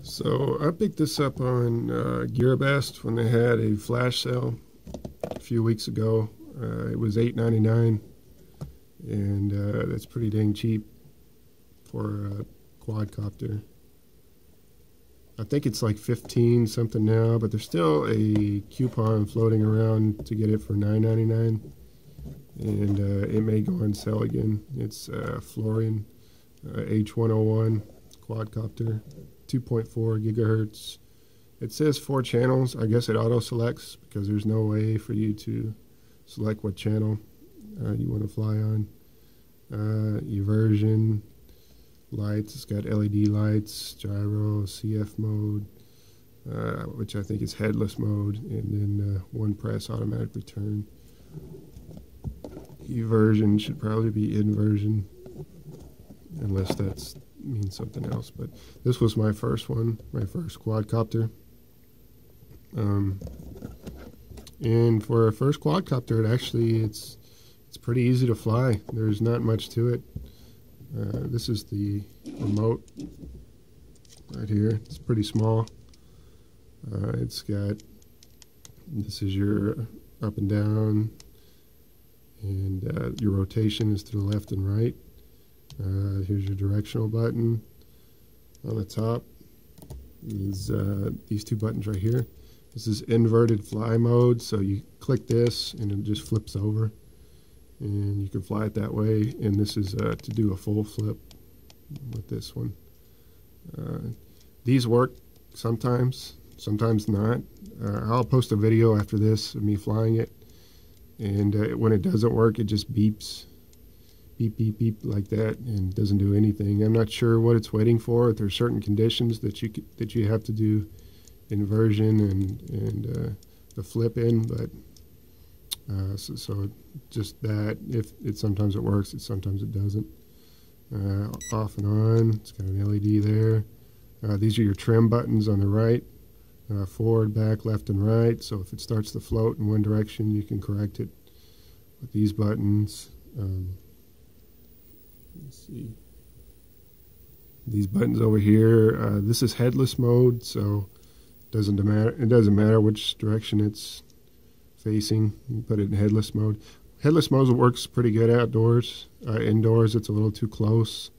So I picked this up on Gearbest when they had a flash sale a few weeks ago. It was $8.99, and that's pretty dang cheap for a quadcopter. I think it's like 15 something now, but there's still a coupon floating around to get it for $9.99, and it may go on sale again. It's Floureon H101 quadcopter, 2.4 gigahertz. It says 4 channels. I guess it auto selects because there's no way for you to select what channel you want to fly on. Inversion, lights, it's got LED lights, gyro, CF mode, which I think is headless mode, and then one press automatic return. Eversion should probably be inversion, unless that means something else. But this was my first one, my first quadcopter. And for a first quadcopter, it's pretty easy to fly. There's not much to it. This is the remote right here. It's pretty small. It's got, this is your up and down, and your rotation is to the left and right. Here's your directional button. On the top is these two buttons right here. This is inverted fly mode, so you click this and it just flips over, and you can fly it that way. And this is to do a full flip with this one. These work sometimes not. I'll post a video after this of me flying it, and when it doesn't work, it just beeps, beep, beep, beep like that, and doesn't do anything. I'm not sure what it's waiting for. There's certain conditions that you have to do inversion and the flip in, but so just that. If sometimes it works, sometimes it doesn't. Off and on. It's got an LED there. These are your trim buttons on the right. Forward, back, left, and right. So if it starts to float in one direction, you can correct it with these buttons. Let's see. These buttons over here. This is headless mode, so it doesn't matter which direction it's facing. You put it in headless mode. Headless mode works pretty good outdoors. Indoors, it's a little too close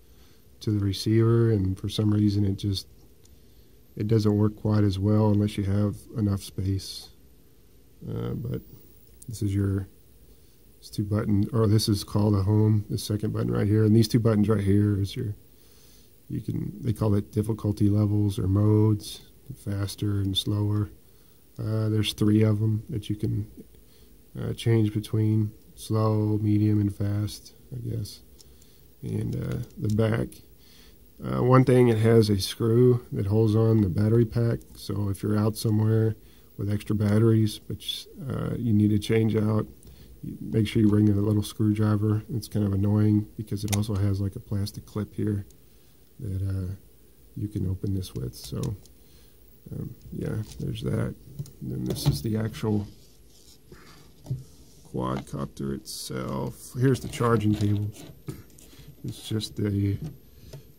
to the receiver, and for some reason, it doesn't work quite as well unless you have enough space. But this is your two buttons, or this is called a home. The second button right here, and these two buttons right here is they call it difficulty levels or modes, faster and slower. There's 3 of them that you can change between: slow, medium, and fast, I guess. And the back. One thing, it has a screw that holds on the battery pack, so if you're out somewhere with extra batteries, but you need to change out, make sure you bring a little screwdriver. It's kind of annoying because it also has like a plastic clip here that you can open this with. So yeah, there's that. And then this is the actual quadcopter itself. Here's the charging cable. It's just the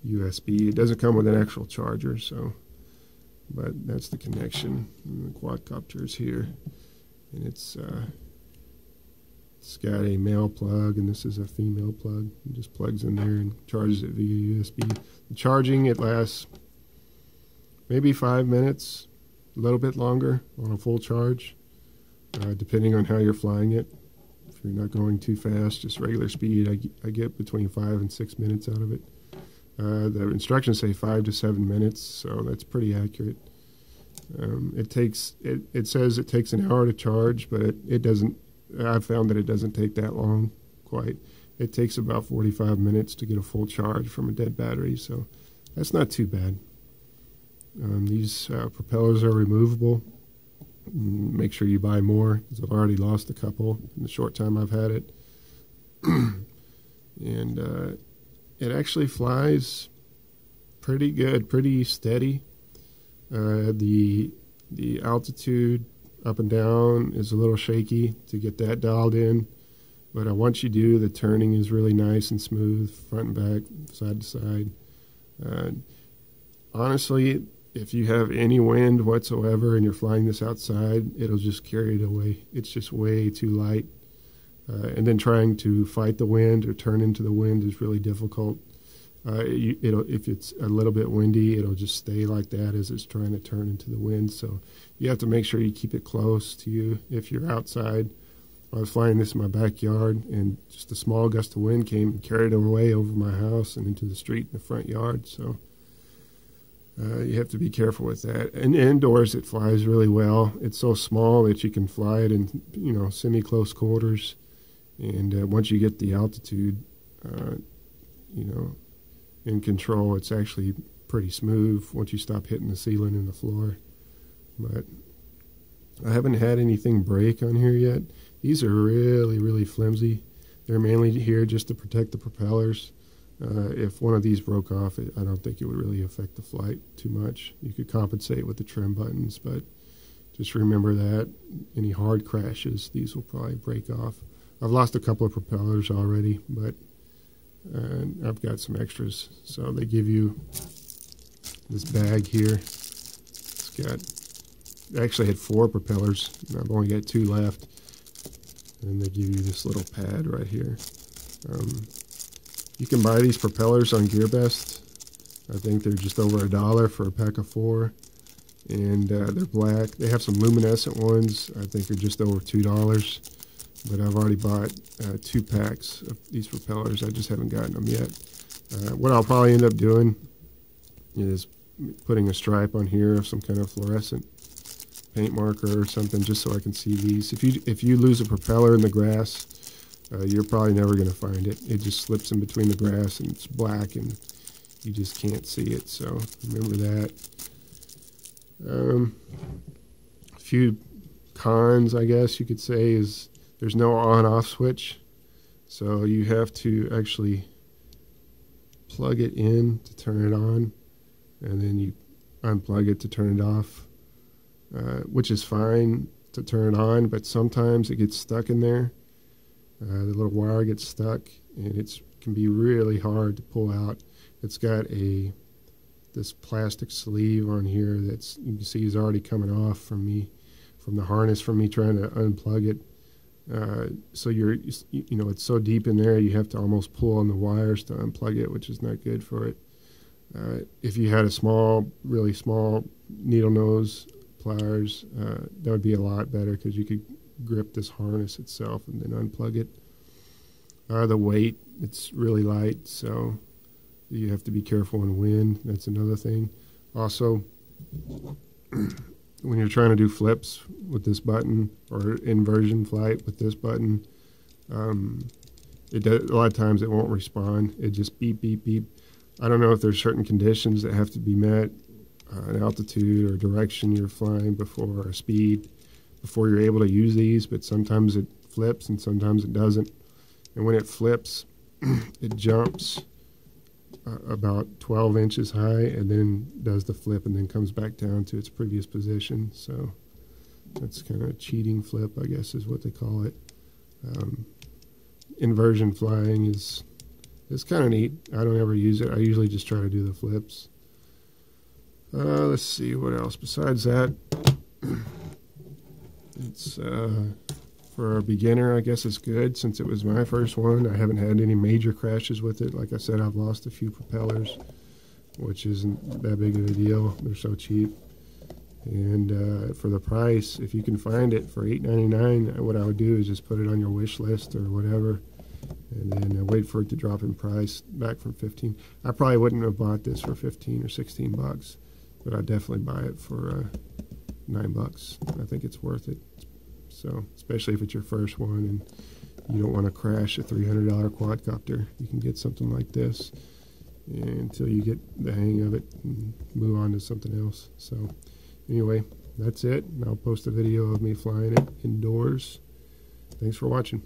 USB. It doesn't come with an actual charger, but that's the connection. And the quadcopter is here, and it's got a male plug, and this is a female plug. It just plugs in there and charges it via USB. The charging, it lasts maybe 5 minutes, a little bit longer on a full charge, depending on how you're flying it. If you're not going too fast, just regular speed, I get between 5 and 6 minutes out of it. The instructions say 5 to 7 minutes, so that's pretty accurate. It says it takes an hour to charge, but it doesn't. I've found that it doesn't take that long, quite. It takes about 45 minutes to get a full charge from a dead battery, so that's not too bad. These propellers are removable. Make sure you buy more, because I've already lost a couple in the short time I've had it. And it actually flies pretty good, pretty steady. The altitude up and down is a little shaky to get that dialed in, but once you do, the turning is really nice and smooth, front and back, side to side. Honestly, if you have any wind whatsoever and you're flying this outside, it'll just carry it away. It's just way too light. And then trying to fight the wind or turn into the wind is really difficult. If it's a little bit windy, it'll just stay like that as it's trying to turn into the wind. So you have to make sure you keep it close to you if you're outside. I was flying this in my backyard, and just a small gust of wind came and carried it away over my house and into the street in the front yard. So you have to be careful with that. And indoors, it flies really well. It's so small that you can fly it in, semi-close quarters. And once you get the altitude, in control, it's actually pretty smooth once you stop hitting the ceiling and the floor. But I haven't had anything break on here yet. These are really, really flimsy. They're mainly here just to protect the propellers. If one of these broke off, I don't think it would really affect the flight too much. You could compensate with the trim buttons, but just remember that any hard crashes, these will probably break off. I've lost a couple of propellers already, but I've got some extras. So they give you this bag here. It's got, I actually had 4 propellers, and I've only got 2 left. And they give you this little pad right here. You can buy these propellers on GearBest. I think they're just over $1 for a pack of 4. And they're black. They have some luminescent ones. I think they're just over $2. But I've already bought 2 packs of these propellers. I just haven't gotten them yet. What I'll probably end up doing is putting a stripe on here of some kind of fluorescent paint marker or something, just so I can see these. If you lose a propeller in the grass, you're probably never going to find it. It just slips in between the grass and it's black and you just can't see it. So remember that. A few cons, I guess you could say, is there's no on-off switch. So you have to actually plug it in to turn it on, and then you unplug it to turn it off, which is fine to turn it on, but sometimes it gets stuck in there. The little wire gets stuck, and it can be really hard to pull out. It's got this plastic sleeve on here that's, you can see, is already coming off from the harness from me trying to unplug it. So it's so deep in there, you have to almost pull on the wires to unplug it, which is not good for it. If you had a really small needle nose pliers, that would be a lot better, because you could grip this harness itself and then unplug it. The weight, it's really light, so you have to be careful in wind. That's another thing. Also, when you're trying to do flips with this button, or inversion flight with this button, it does, a lot of times it won't respond. It just beep, beep, beep. I don't know if there's certain conditions that have to be met, an altitude or direction you're flying before, or speed, before you're able to use these, but sometimes it flips and sometimes it doesn't. And when it flips, it jumps about 12 inches high and then does the flip and then comes back down to its previous position. So that's kind of a cheating flip, I guess is what they call it. Inversion flying is kind of neat. I don't ever use it. I usually just try to do the flips. Let's see what else. Besides that, it's for a beginner, I guess it's good, since it was my first one. I haven't had any major crashes with it. Like I said, I've lost a few propellers, which isn't that big of a deal. They're so cheap. And for the price, if you can find it for $8.99, what I would do is just put it on your wish list or whatever, and then wait for it to drop in price back from $15. I probably wouldn't have bought this for $15 or $16, but I'd definitely buy it for $9. I think it's worth it. So, especially if it's your first one and you don't want to crash a $300 quadcopter, you can get something like this until you get the hang of it and move on to something else. So, anyway, that's it. And I'll post a video of me flying it indoors. Thanks for watching.